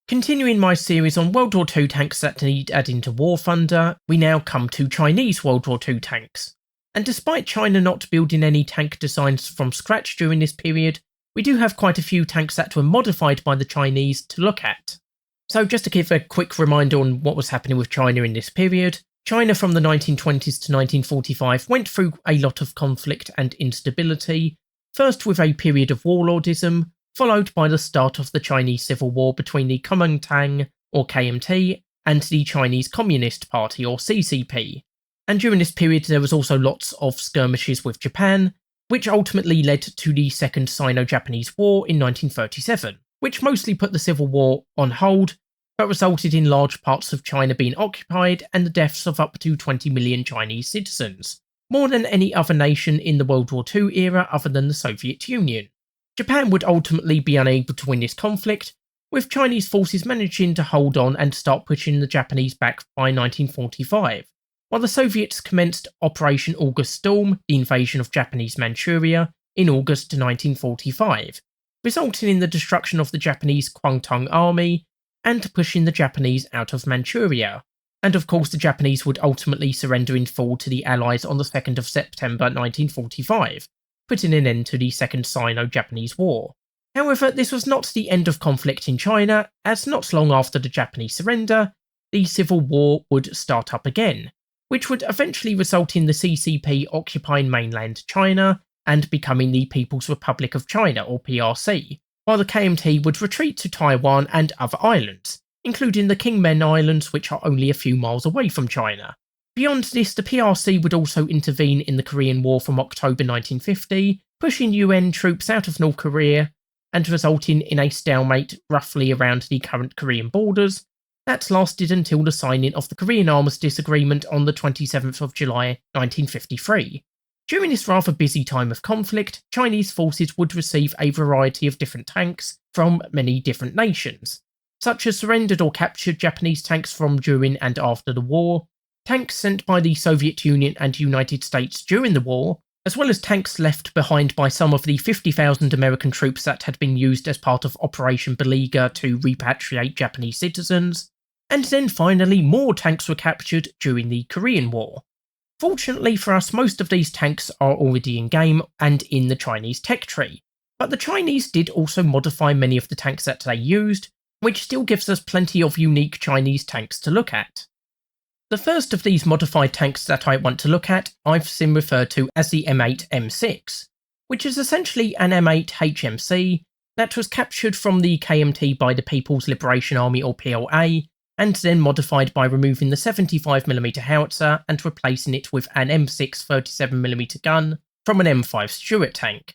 Continuing my series on World War II tanks that need adding to War Thunder, we now come to Chinese World War II tanks. And despite China not building any tank designs from scratch during this period, we do have quite a few tanks that were modified by the Chinese to look at. So just to give a quick reminder on what was happening with China in this period, China from the 1920s to 1945 went through a lot of conflict and instability, first with a period of warlordism, followed by the start of the Chinese Civil War between the Kuomintang, or KMT, and the Chinese Communist Party, or CCP. And during this period there was also lots of skirmishes with Japan, which ultimately led to the Second Sino-Japanese War in 1937, which mostly put the Civil War on hold, but resulted in large parts of China being occupied and the deaths of up to 20 million Chinese citizens, more than any other nation in the World War II era other than the Soviet Union. Japan would ultimately be unable to win this conflict, with Chinese forces managing to hold on and start pushing the Japanese back by 1945, while the Soviets commenced Operation August Storm, the invasion of Japanese Manchuria, in August 1945, resulting in the destruction of the Japanese Kwangtung Army and pushing the Japanese out of Manchuria. And of course the Japanese would ultimately surrender in full to the Allies on the 2nd of September 1945, putting an end to the Second Sino-Japanese War. However, this was not the end of conflict in China, as not long after the Japanese surrender, the Civil War would start up again, which would eventually result in the CCP occupying mainland China and becoming the People's Republic of China, or PRC, while the KMT would retreat to Taiwan and other islands, including the Kinmen Islands, which are only a few miles away from China. Beyond this, the PRC would also intervene in the Korean War from October 1950, pushing UN troops out of North Korea and resulting in a stalemate roughly around the current Korean borders that lasted until the signing of the Korean Armistice Agreement on the 27th of July 1953. During this rather busy time of conflict, Chinese forces would receive a variety of different tanks from many different nations, such as surrendered or captured Japanese tanks from during and after the war, tanks sent by the Soviet Union and United States during the war, as well as tanks left behind by some of the 50,000 American troops that had been used as part of Operation Beleaguer to repatriate Japanese citizens, and then finally more tanks were captured during the Korean War. Fortunately for us, most of these tanks are already in-game and in the Chinese tech tree, but the Chinese did also modify many of the tanks that they used, which still gives us plenty of unique Chinese tanks to look at. The first of these modified tanks that I want to look at I've seen referred to as the M8 M6, which is essentially an M8 HMC that was captured from the KMT by the People's Liberation Army, or PLA, and then modified by removing the 75mm howitzer and replacing it with an M6 37mm gun from an M5 Stuart tank.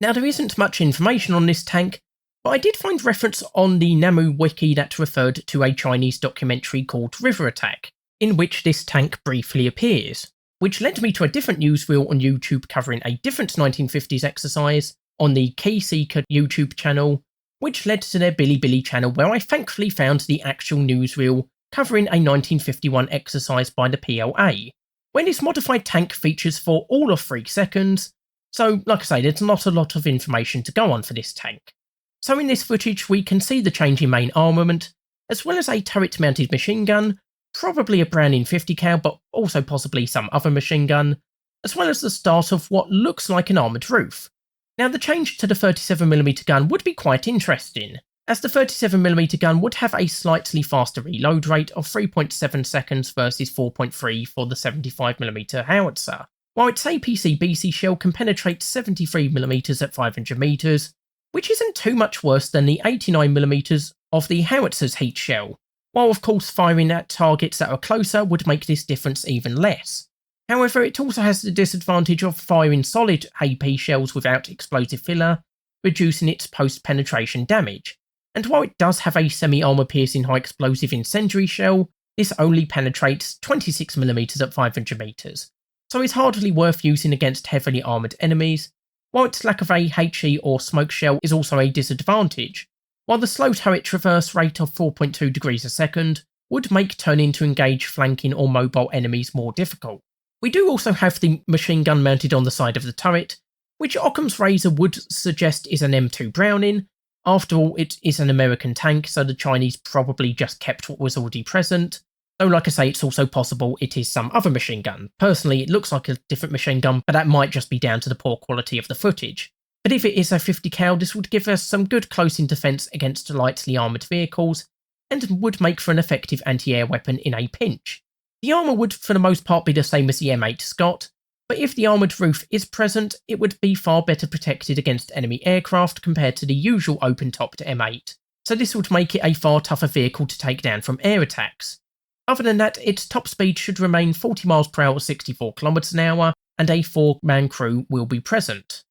Now there isn't much information on this tank, but I did find reference on the Namu wiki that referred to a Chinese documentary called River Attack, in which this tank briefly appears, which led me to a different newsreel on YouTube covering a different 1950s exercise on the Keyseeker YouTube channel, which led to their Bilibili channel, where I thankfully found the actual newsreel covering a 1951 exercise by the PLA, where this modified tank features for all of 3 seconds, so like I say, there's not a lot of information to go on for this tank. So in this footage we can see the change in main armament, as well as a turret-mounted machine gun, probably a Browning 50 cal, but also possibly some other machine gun, as well as the start of what looks like an armoured roof. Now the change to the 37mm gun would be quite interesting, as the 37mm gun would have a slightly faster reload rate of 3.7 seconds versus 4.3 for the 75mm howitzer, while its APC-BC shell can penetrate 73mm at 500 metres, which isn't too much worse than the 89mm of the howitzer's heat shell, while of course firing at targets that are closer would make this difference even less. However, it also has the disadvantage of firing solid AP shells without explosive filler, reducing its post-penetration damage, and while it does have a semi-armour piercing high explosive incendiary shell, this only penetrates 26mm at 500 metres, so it's hardly worth using against heavily armoured enemies, while its lack of a HE or smoke shell is also a disadvantage, while the slow turret traverse rate of 4.2 degrees a second would make turning to engage flanking or mobile enemies more difficult. We do also have the machine gun mounted on the side of the turret, which Occam's razor would suggest is an M2 Browning, After all, it is an American tank, so the Chinese probably just kept what was already present. Though, like I say, it's also possible it is some other machine gun. Personally, it looks like a different machine gun, but that might just be down to the poor quality of the footage. But if it is a 50 cal, this would give us some good close-in defence against lightly armoured vehicles, and would make for an effective anti-air weapon in a pinch. The armour would for the most part be the same as the M8 Scott, but if the armoured roof is present, it would be far better protected against enemy aircraft compared to the usual open-topped M8, so this would make it a far tougher vehicle to take down from air attacks. Other than that, its top speed should remain 40 miles per hour, 64 kilometers an hour, and a 4-man crew will be present.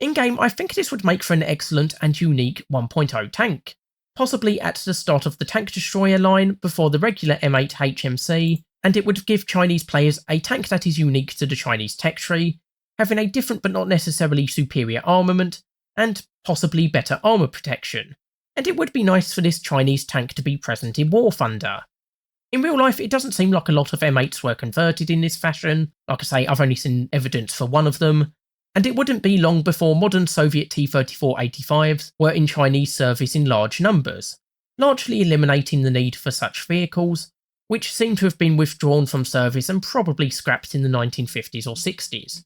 In-game, I think this would make for an excellent and unique 1.0 tank, possibly at the start of the tank destroyer line before the regular M8 HMC, and it would give Chinese players a tank that is unique to the Chinese tech tree, having a different but not necessarily superior armament, and possibly better armour protection. And it would be nice for this Chinese tank to be present in War Thunder. In real life, it doesn't seem like a lot of M8s were converted in this fashion. Like I say, I've only seen evidence for one of them, and it wouldn't be long before modern Soviet T-34-85s were in Chinese service in large numbers, largely eliminating the need for such vehicles, which seem to have been withdrawn from service and probably scrapped in the 1950s or 60s.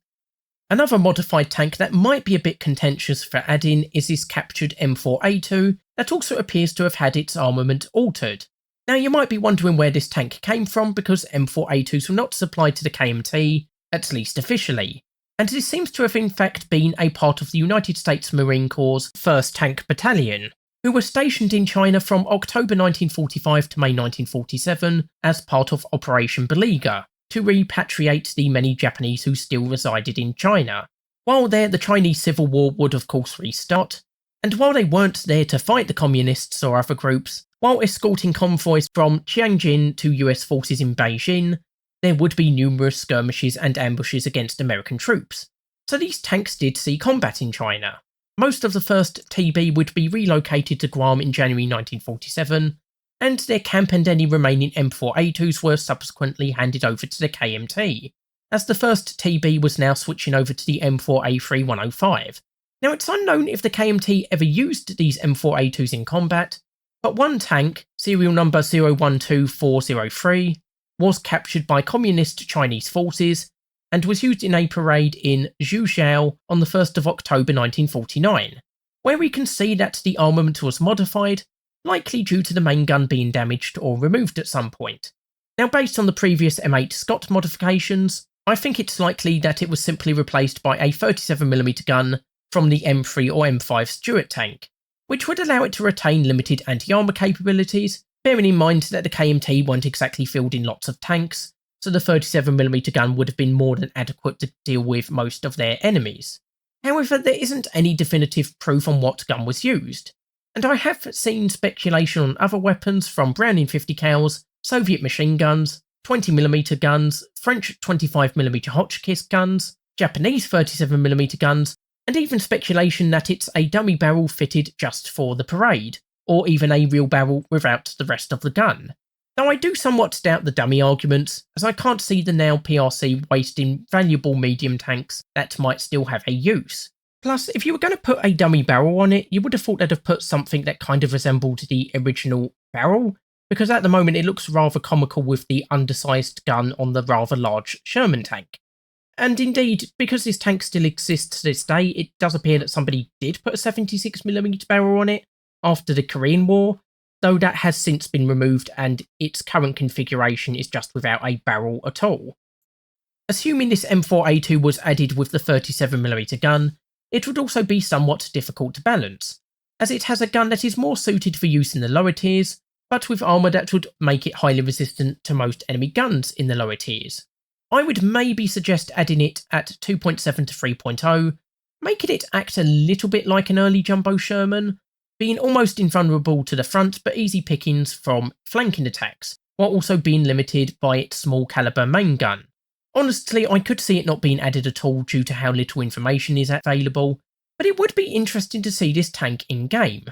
Another modified tank that might be a bit contentious for add-in is this captured M4A2 that also appears to have had its armament altered. Now you might be wondering where this tank came from, because M4A2s were not supplied to the KMT, at least officially, and this seems to have in fact been a part of the United States Marine Corps' 1st Tank Battalion, who were stationed in China from October 1945 to May 1947 as part of Operation Beleaguer, to repatriate the many Japanese who still resided in China. While there, the Chinese Civil War would of course restart, and while they weren't there to fight the communists or other groups, while escorting convoys from Tianjin to US forces in Beijing, there would be numerous skirmishes and ambushes against American troops. So these tanks did see combat in China. Most of the 1st TB would be relocated to Guam in January 1947, and their camp and any remaining M4A2s were subsequently handed over to the KMT, as the 1st TB was now switching over to the M4A3-105. Now it's unknown if the KMT ever used these M4A2s in combat, but one tank, serial number 012403, was captured by communist Chinese forces and was used in a parade in Zhujiao on the 1st of October 1949, where we can see that the armament was modified, likely due to the main gun being damaged or removed at some point. Now based on the previous M8 Scott modifications, I think it's likely that it was simply replaced by a 37mm gun from the M3 or M5 Stuart tank, which would allow it to retain limited anti-armour capabilities, bearing in mind that the KMT weren't exactly fielding lots of tanks, so the 37mm gun would have been more than adequate to deal with most of their enemies. However, there isn't any definitive proof on what gun was used, and I have seen speculation on other weapons from Browning 50 cals, Soviet machine guns, 20mm guns, French 25mm Hotchkiss guns, Japanese 37mm guns, and even speculation that it's a dummy barrel fitted just for the parade, or even a real barrel without the rest of the gun. Though I do somewhat doubt the dummy arguments, as I can't see the now PRC wasting valuable medium tanks that might still have a use. Plus, if you were going to put a dummy barrel on it, you would have thought they'd have put something that kind of resembled the original barrel, because at the moment it looks rather comical with the undersized gun on the rather large Sherman tank. And indeed, because this tank still exists to this day, it does appear that somebody did put a 76mm barrel on it after the Korean War, though that has since been removed and its current configuration is just without a barrel at all. Assuming this M4A2 was added with the 37mm gun, it would also be somewhat difficult to balance, as it has a gun that is more suited for use in the lower tiers, but with armour that would make it highly resistant to most enemy guns in the lower tiers. I would maybe suggest adding it at 2.7 to 3.0, making it act a little bit like an early jumbo Sherman, being almost invulnerable to the front but easy pickings from flanking attacks, while also being limited by its small caliber main gun. Honestly, I could see it not being added at all due to how little information is available, but it would be interesting to see this tank in game.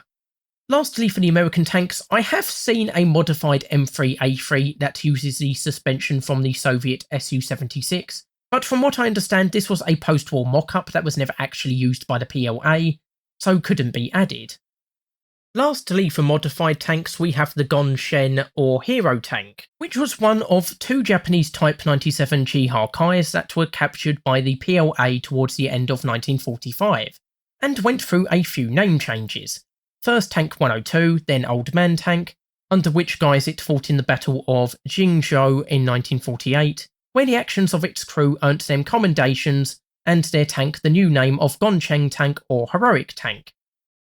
Lastly, for the American tanks, I have seen a modified M3A3 that uses the suspension from the Soviet Su-76, but from what I understand this was a post-war mock-up that was never actually used by the PLA, so couldn't be added. Lastly, for modified tanks, we have the Gongchen or Hero tank, which was one of two Japanese Type 97 Chiha Kais that were captured by the PLA towards the end of 1945, and went through a few name changes. First Tank 102, then Old Man Tank, under which guise it fought in the Battle of Jingzhou in 1948, where the actions of its crew earned them commendations and their tank the new name of Gongchen Tank or Heroic Tank.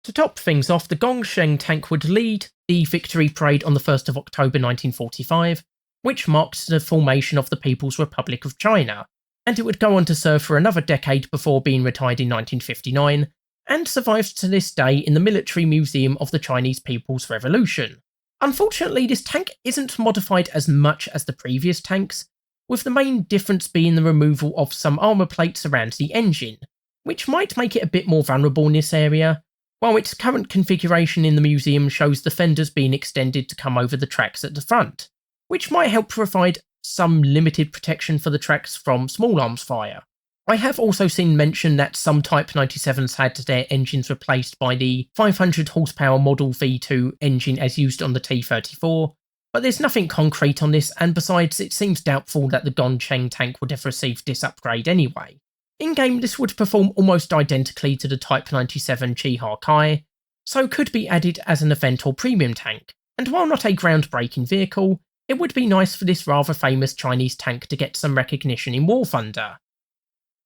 To top things off, the Gongchen tank would lead the victory parade on the 1st of October 1945, which marked the formation of the People's Republic of China, and it would go on to serve for another decade before being retired in 1959, and survives to this day in the Military Museum of the Chinese People's Revolution. Unfortunately, this tank isn't modified as much as the previous tanks, with the main difference being the removal of some armour plates around the engine, which might make it a bit more vulnerable in this area, while its current configuration in the museum shows the fenders being extended to come over the tracks at the front, which might help provide some limited protection for the tracks from small arms fire. I have also seen mention that some Type 97s had their engines replaced by the 500 horsepower Model V2 engine as used on the T-34, but there's nothing concrete on this, and besides it seems doubtful that the Gongchen tank would have received this upgrade anyway. In-game, this would perform almost identically to the Type 97 Chiha Kai, so could be added as an event or premium tank, and while not a groundbreaking vehicle, it would be nice for this rather famous Chinese tank to get some recognition in War Thunder.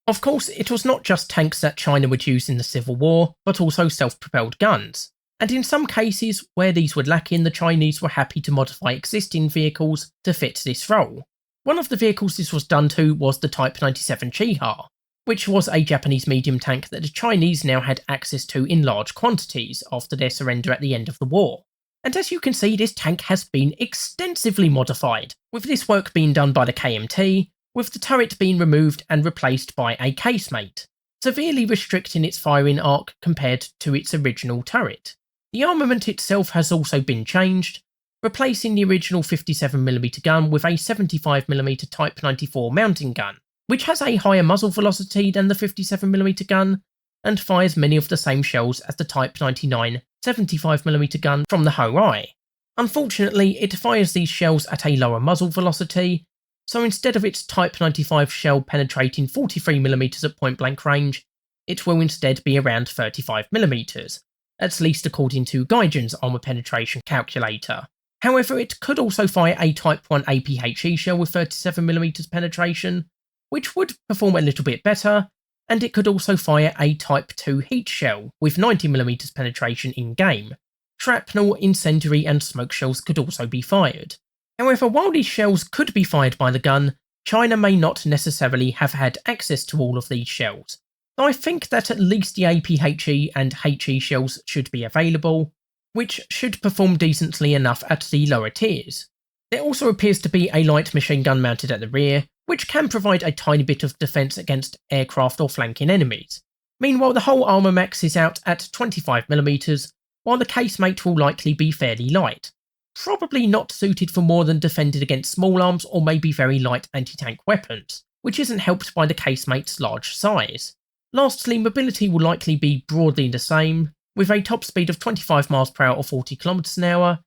Of course, it was not just tanks that China would use in the Civil War, but also self-propelled guns, and in some cases, where these were lacking, the Chinese were happy to modify existing vehicles to fit this role. One of the vehicles this was done to was the Type 97 Chiha, which was a Japanese medium tank that the Chinese now had access to in large quantities after their surrender at the end of the war. And as you can see, this tank has been extensively modified, with this work being done by the KMT, with the turret being removed and replaced by a casemate, severely restricting its firing arc compared to its original turret. The armament itself has also been changed, replacing the original 57mm gun with a 75mm Type 94 mountain gun, which has a higher muzzle velocity than the 57mm gun, and fires many of the same shells as the Type 99 75mm gun from the Ho-I. Unfortunately, it fires these shells at a lower muzzle velocity, so instead of its Type 95 shell penetrating 43mm at point blank range, it will instead be around 35mm, at least according to Gaijin's armour penetration calculator. However, it could also fire a Type 1 APHE shell with 37mm penetration, which would perform a little bit better, and it could also fire a Type 2 heat shell with 90mm penetration in-game. Shrapnel, incendiary and smoke shells could also be fired. However, while these shells could be fired by the gun, China may not necessarily have had access to all of these shells. I think that at least the APHE and HE shells should be available, which should perform decently enough at the lower tiers. There also appears to be a light machine gun mounted at the rear, which can provide a tiny bit of defence against aircraft or flanking enemies. Meanwhile, the whole armour maxes out at 25mm, while the casemate will likely be fairly light, probably not suited for more than defended against small arms or maybe very light anti-tank weapons, which isn't helped by the casemate's large size. Lastly, mobility will likely be broadly the same, with a top speed of 25 mph or 40 km/h.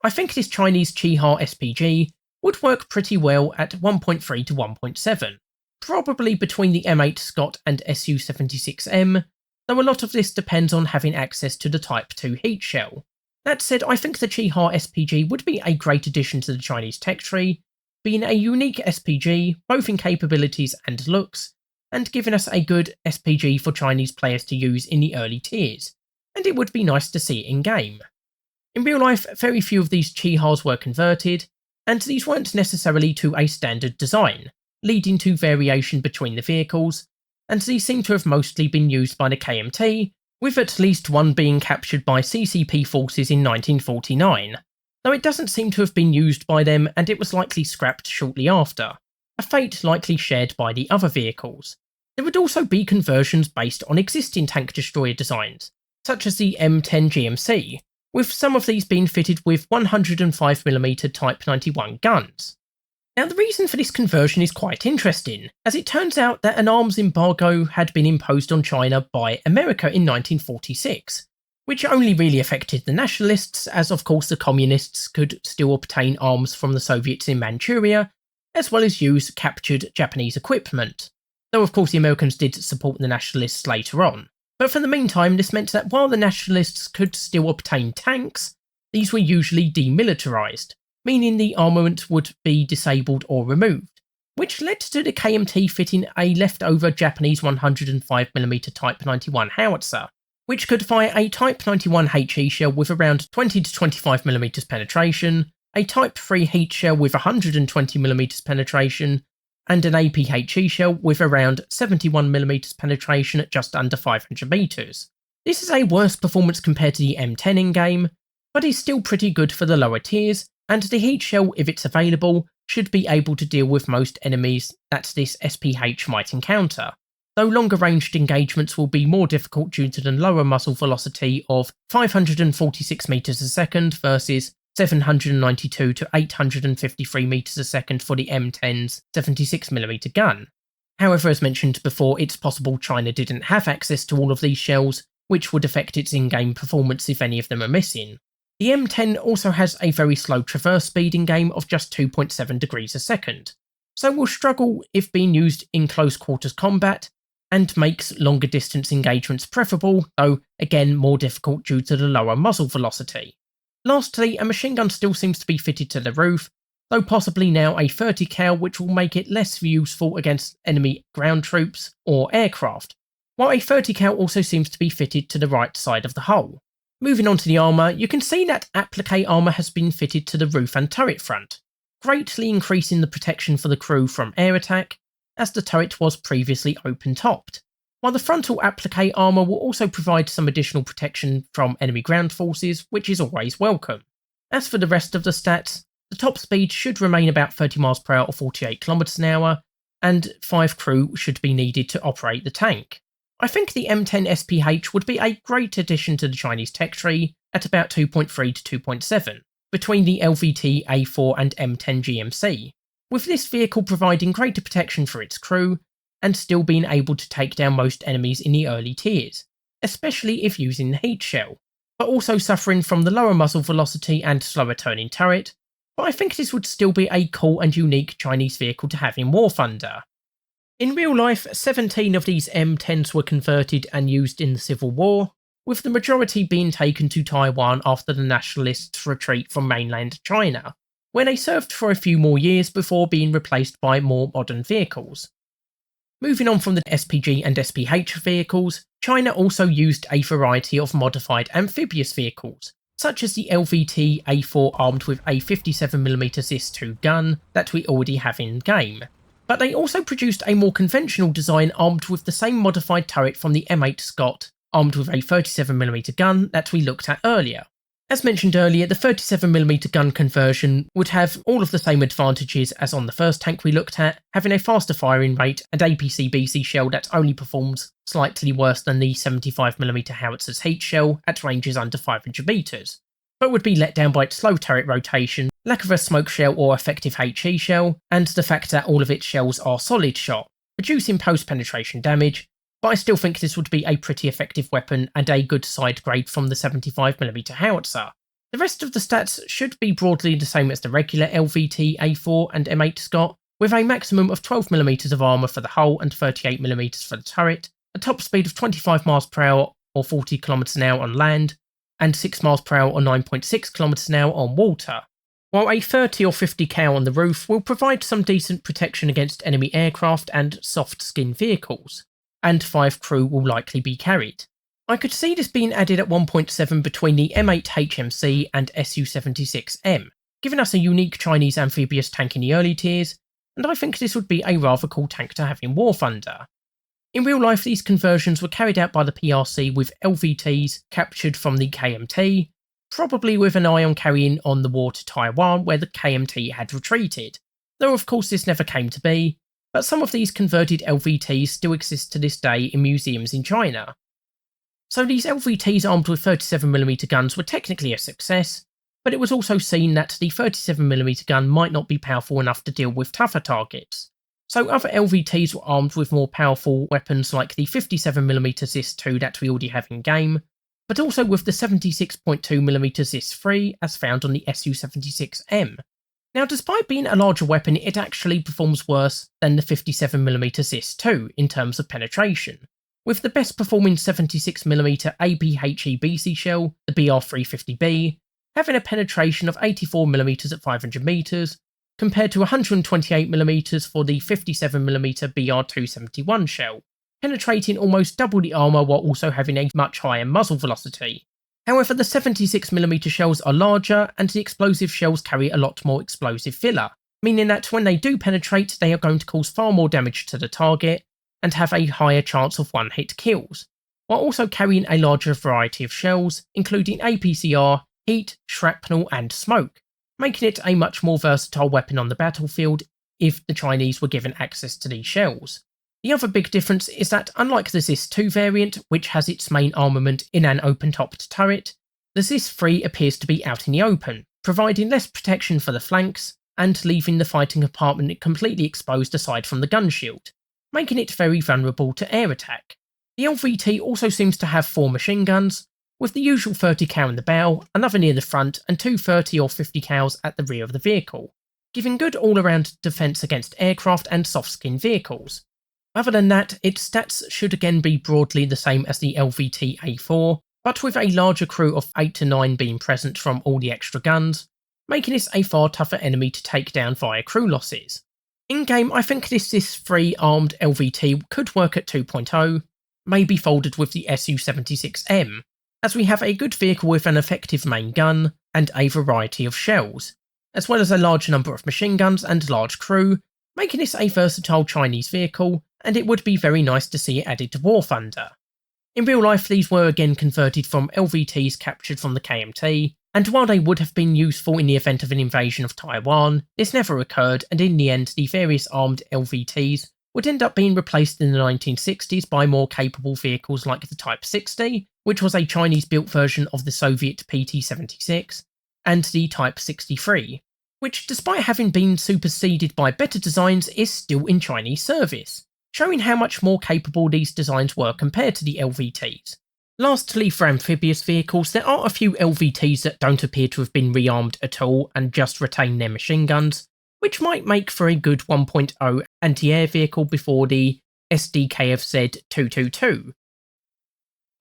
I think this Chinese Chiha SPG would work pretty well at 1.3 to 1.7, probably between the M8 Scott and Su-76M, though a lot of this depends on having access to the Type 2 heat shell. That said, I think the Chiha SPG would be a great addition to the Chinese tech tree, being a unique SPG both in capabilities and looks, and giving us a good SPG for Chinese players to use in the early tiers, and it would be nice to see in game. In real life, very few of these Chihas were converted, and these weren't necessarily to a standard design, leading to variation between the vehicles, and these seem to have mostly been used by the KMT, with at least one being captured by CCP forces in 1949, though it doesn't seem to have been used by them and it was likely scrapped shortly after, a fate likely shared by the other vehicles. There would also be conversions based on existing tank destroyer designs, such as the M10 GMC, with some of these being fitted with 105mm Type 91 guns. Now, the reason for this conversion is quite interesting, as it turns out that an arms embargo had been imposed on China by America in 1946, which only really affected the nationalists, as of course the communists could still obtain arms from the Soviets in Manchuria, as well as use captured Japanese equipment, though of course the Americans did support the nationalists later on. But for the meantime, this meant that while the nationalists could still obtain tanks, these were usually demilitarised, meaning the armament would be disabled or removed, which led to the KMT fitting a leftover Japanese 105mm Type 91 howitzer, which could fire a Type 91 HE shell with around 20 to 25mm penetration, a Type 3 heat shell with 120mm penetration, and an APHE shell with around 71mm penetration at just under 500 metres. This is a worse performance compared to the M10 in-game, but is still pretty good for the lower tiers, and the heat shell, if it's available, should be able to deal with most enemies that this SPH might encounter, though longer ranged engagements will be more difficult due to the lower muzzle velocity of 546 metres a second versus 792 to 853 metres a second for the M10's 76mm gun. However, as mentioned before, it's possible China didn't have access to all of these shells, which would affect its in-game performance if any of them are missing. The M10 also has a very slow traverse speed in-game of just 2.7 degrees a second, so will struggle if being used in close quarters combat, and makes longer distance engagements preferable, though again more difficult due to the lower muzzle velocity. Lastly, a machine gun still seems to be fitted to the roof, though possibly now a 30 cal, which will make it less useful against enemy ground troops or aircraft, while a 30 cal also seems to be fitted to the right side of the hull. Moving on to the armour, you can see that applique armour has been fitted to the roof and turret front, greatly increasing the protection for the crew from air attack, as the turret was previously open-topped, while the frontal applique armour will also provide some additional protection from enemy ground forces, which is always welcome. As for the rest of the stats, the top speed should remain about 30 mph or 48 km/h, and 5 crew should be needed to operate the tank. I think the M10 SPH would be a great addition to the Chinese tech tree at about 2.3 to 2.7, between the LVT A4 and M10 GMC, with this vehicle providing greater protection for its crew, and still being able to take down most enemies in the early tiers, especially if using the heat shell, but also suffering from the lower muzzle velocity and slower turning turret, but I think this would still be a cool and unique Chinese vehicle to have in War Thunder. In real life, 17 of these M10s were converted and used in the Civil War, with the majority being taken to Taiwan after the nationalists' retreat from mainland China, where they served for a few more years before being replaced by more modern vehicles. Moving on from the SPG and SPH vehicles, China also used a variety of modified amphibious vehicles, such as the LVT A4 armed with a 57mm ZIS-2 gun that we already have in game. But they also produced a more conventional design armed with the same modified turret from the M8 Scott, armed with a 37mm gun that we looked at earlier. As mentioned earlier, the 37mm gun conversion would have all of the same advantages as on the first tank we looked at, having a faster firing rate and APC-BC shell that only performs slightly worse than the 75mm howitzer's heat shell at ranges under 500 metres, but would be let down by its slow turret rotation, lack of a smoke shell or effective HE shell, and the fact that all of its shells are solid shot, reducing post-penetration damage, but I still think this would be a pretty effective weapon and a good side grade from the 75mm howitzer. The rest of the stats should be broadly the same as the regular LVT A4 and M8 Scott, with a maximum of 12mm of armour for the hull and 38mm for the turret, a top speed of 25 mph or 40 km/h on land, and 6 mph or 9.6 km/h on water, while a 30 or 50 cal on the roof will provide some decent protection against enemy aircraft and soft skin vehicles, and 5 crew will likely be carried. I could see this being added at 1.7 between the M8 HMC and Su-76M, giving us a unique Chinese amphibious tank in the early tiers, and I think this would be a rather cool tank to have in War Thunder. In real life, these conversions were carried out by the PRC with LVTs captured from the KMT, probably with an eye on carrying on the war to Taiwan where the KMT had retreated, though of course this never came to be, but some of these converted LVTs still exist to this day in museums in China. So these LVTs armed with 37mm guns were technically a success, but it was also seen that the 37mm gun might not be powerful enough to deal with tougher targets. So other LVTs were armed with more powerful weapons like the 57mm ZIS-2 that we already have in game, but also with the 76.2mm ZIS-3 as found on the Su-76M. Now, despite being a larger weapon, it actually performs worse than the 57mm ZIS-2 in terms of penetration, with the best performing 76mm APHEBC shell, the BR350B, having a penetration of 84mm at 500 metres, compared to 128mm for the 57mm BR271 shell, penetrating almost double the armour while also having a much higher muzzle velocity. However, the 76mm shells are larger, and the explosive shells carry a lot more explosive filler, meaning that when they do penetrate, they are going to cause far more damage to the target and have a higher chance of one-hit kills, while also carrying a larger variety of shells, including APCR, heat, shrapnel and smoke, making it a much more versatile weapon on the battlefield if the Chinese were given access to these shells. The other big difference is that unlike the ZIS-2 variant, which has its main armament in an open-topped turret, the ZIS-3 appears to be out in the open, providing less protection for the flanks and leaving the fighting compartment completely exposed aside from the gun shield, making it very vulnerable to air attack. The LVT also seems to have 4 machine guns, with the usual 30 cal in the bow, another near the front and 2 30 or 50 cals at the rear of the vehicle, giving good all-around defence against aircraft and soft-skin vehicles. Other than that, its stats should again be broadly the same as the LVT A4, but with a larger crew of 8 to 9 being present from all the extra guns, making this a far tougher enemy to take down via crew losses. In-game, I think this ZIS-3 armed LVT could work at 2.0, maybe folded with the Su-76M, as we have a good vehicle with an effective main gun and a variety of shells, as well as a large number of machine guns and large crew, making this a versatile Chinese vehicle, and it would be very nice to see it added to War Thunder. In real life, these were again converted from LVTs captured from the KMT, and while they would have been useful in the event of an invasion of Taiwan, this never occurred, and in the end the various armed LVTs would end up being replaced in the 1960s by more capable vehicles like the Type 60, which was a Chinese-built version of the Soviet PT-76, and the Type 63, which, despite having been superseded by better designs, is still in Chinese service, showing how much more capable these designs were compared to the LVTs. Lastly, for amphibious vehicles, there are a few LVTs that don't appear to have been rearmed at all and just retain their machine guns, which might make for a good 1.0 anti-air vehicle before the SDKFZ 222.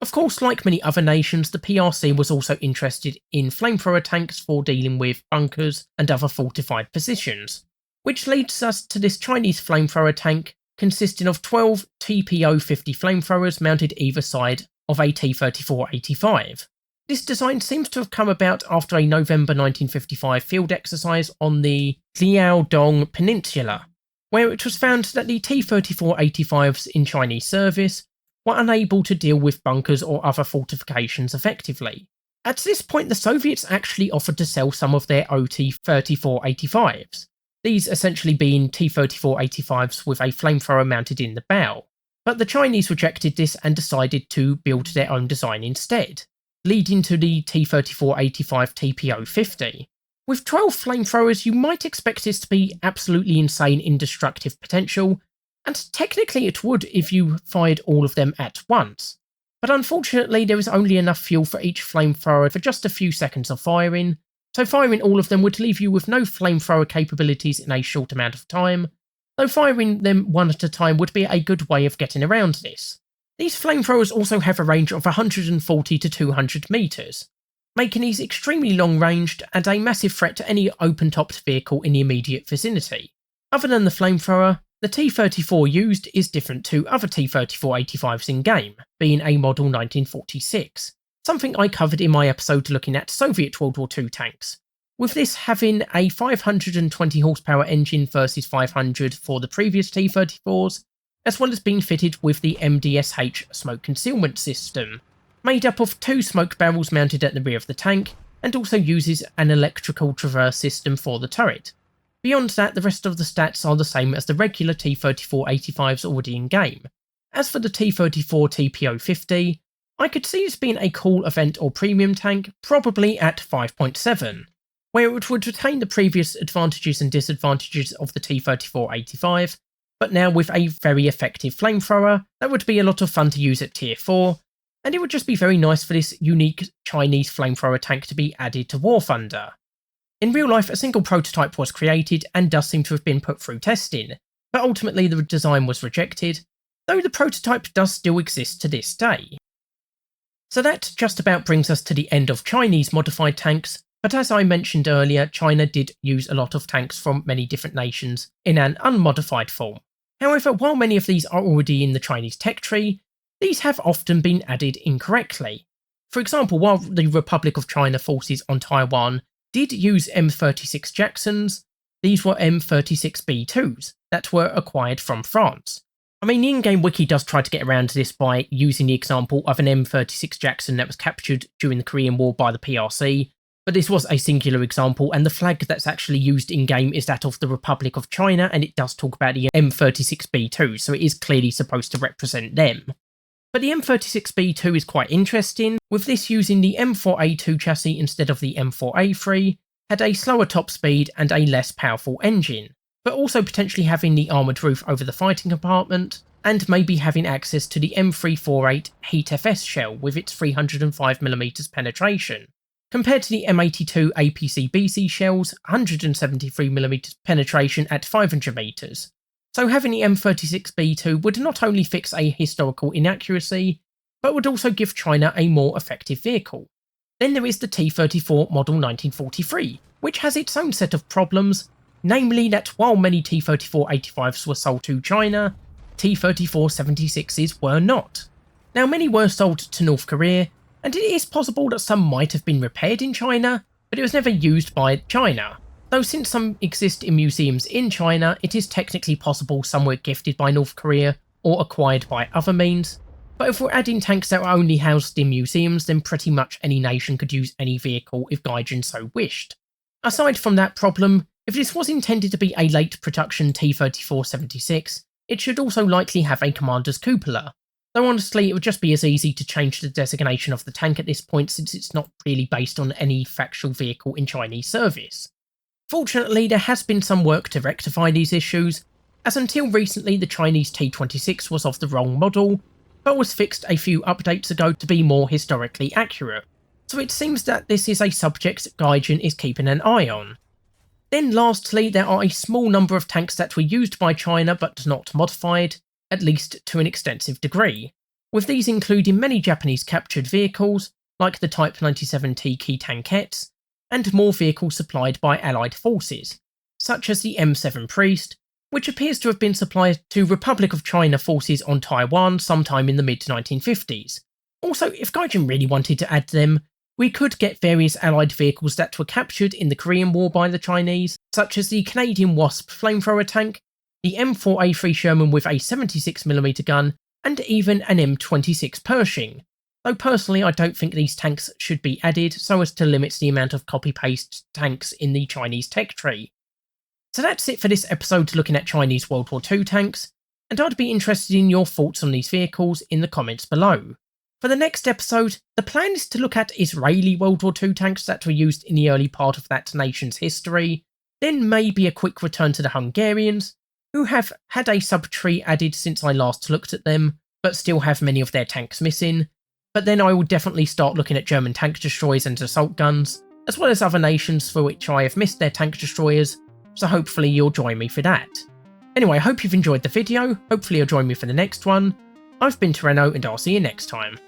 Of course, like many other nations, the PRC was also interested in flamethrower tanks for dealing with bunkers and other fortified positions, which leads us to this Chinese flamethrower tank consisting of 12 TPO-50 flamethrowers mounted either side of a T-34-85. This design seems to have come about after a November 1955 field exercise on the Liaodong Peninsula, where it was found that the T-34-85s in Chinese service were unable to deal with bunkers or other fortifications effectively. At this point, the Soviets actually offered to sell some of their OT-34-85s, these essentially being T-34-85s with a flamethrower mounted in the bow, but the Chinese rejected this and decided to build their own design instead, leading to the T-34-85 TPO-50. With 12 flamethrowers, you might expect this to be absolutely insane in destructive potential, and technically it would if you fired all of them at once. But unfortunately, there is only enough fuel for each flamethrower for just a few seconds of firing, so firing all of them would leave you with no flamethrower capabilities in a short amount of time, though firing them one at a time would be a good way of getting around this. These flamethrowers also have a range of 140 to 200 metres, making these extremely long-ranged and a massive threat to any open-topped vehicle in the immediate vicinity. Other than the flamethrower, the T-34 used is different to other T-34-85s in-game, being a model 1946, something I covered in my episode looking at Soviet World War II tanks, with this having a 520 horsepower engine versus 500 for the previous T-34s, as well as being fitted with the MDSH smoke concealment system, made up of 2 smoke barrels mounted at the rear of the tank, and also uses an electrical traverse system for the turret. Beyond that, the rest of the stats are the same as the regular T-34-85s already in-game. As for the T-34 TPO-50, I could see this being a cool event or premium tank, probably at 5.7, where it would retain the previous advantages and disadvantages of the T-34-85, but now with a very effective flamethrower that would be a lot of fun to use at Tier 4, and it would just be very nice for this unique Chinese flamethrower tank to be added to War Thunder. In real life, a single prototype was created and does seem to have been put through testing, but ultimately the design was rejected, though the prototype does still exist to this day. So that just about brings us to the end of Chinese modified tanks, but as I mentioned earlier, China did use a lot of tanks from many different nations in an unmodified form. However, while many of these are already in the Chinese tech tree, these have often been added incorrectly. For example, while the Republic of China forces on Taiwan did use M36 Jacksons, these were M36B2s that were acquired from France. I mean, the in-game wiki does try to get around this by using the example of an M36 Jackson that was captured during the Korean War by the PRC, but this was a singular example, and the flag that's actually used in-game is that of the Republic of China, and it does talk about the M36B2, so it is clearly supposed to represent them. But the M36B2 is quite interesting, with this using the M4A2 chassis instead of the M4A3, had a slower top speed and a less powerful engine, but also potentially having the armoured roof over the fighting compartment, and maybe having access to the M348 Heat FS shell with its 305mm penetration, compared to the M82 APC-BC shells 173mm penetration at 500m. So having the M36B2 would not only fix a historical inaccuracy, but would also give China a more effective vehicle. Then there is the T-34 Model 1943, which has its own set of problems, namely that while many T-34-85s were sold to China, T-34-76s were not. Now, many were sold to North Korea, and it is possible that some might have been repaired in China, but it was never used by China. Though since some exist in museums in China, it is technically possible some were gifted by North Korea or acquired by other means. But if we're adding tanks that are only housed in museums, then pretty much any nation could use any vehicle if Gaijin so wished. Aside from that problem, if this was intended to be a late production T-34-76, it should also likely have a commander's cupola. Though honestly, it would just be as easy to change the designation of the tank at this point, since it's not really based on any factual vehicle in Chinese service. Fortunately, there has been some work to rectify these issues, as until recently the Chinese T-26 was of the wrong model, but was fixed a few updates ago to be more historically accurate, so it seems that this is a subject Gaijin is keeping an eye on. Then lastly, there are a small number of tanks that were used by China but not modified, at least to an extensive degree, with these including many Japanese captured vehicles, like the Type 97T key tankettes, and more vehicles supplied by Allied forces, such as the M7 Priest, which appears to have been supplied to Republic of China forces on Taiwan sometime in the mid-1950s. Also, if Gaijin really wanted to add them, we could get various Allied vehicles that were captured in the Korean War by the Chinese, such as the Canadian Wasp flamethrower tank, the M4A3 Sherman with a 76mm gun, and even an M26 Pershing. Though personally I don't think these tanks should be added so as to limit the amount of copy-paste tanks in the Chinese tech tree. So that's it for this episode looking at Chinese World War II tanks, and I'd be interested in your thoughts on these vehicles in the comments below. For the next episode, the plan is to look at Israeli World War II tanks that were used in the early part of that nation's history, then maybe a quick return to the Hungarians, who have had a sub-tree added since I last looked at them, but still have many of their tanks missing. But then I will definitely start looking at German tank destroyers and assault guns, as well as other nations for which I have missed their tank destroyers, so hopefully you'll join me for that. Anyway, I hope you've enjoyed the video, hopefully you'll join me for the next one. I've been Toreno and I'll see you next time.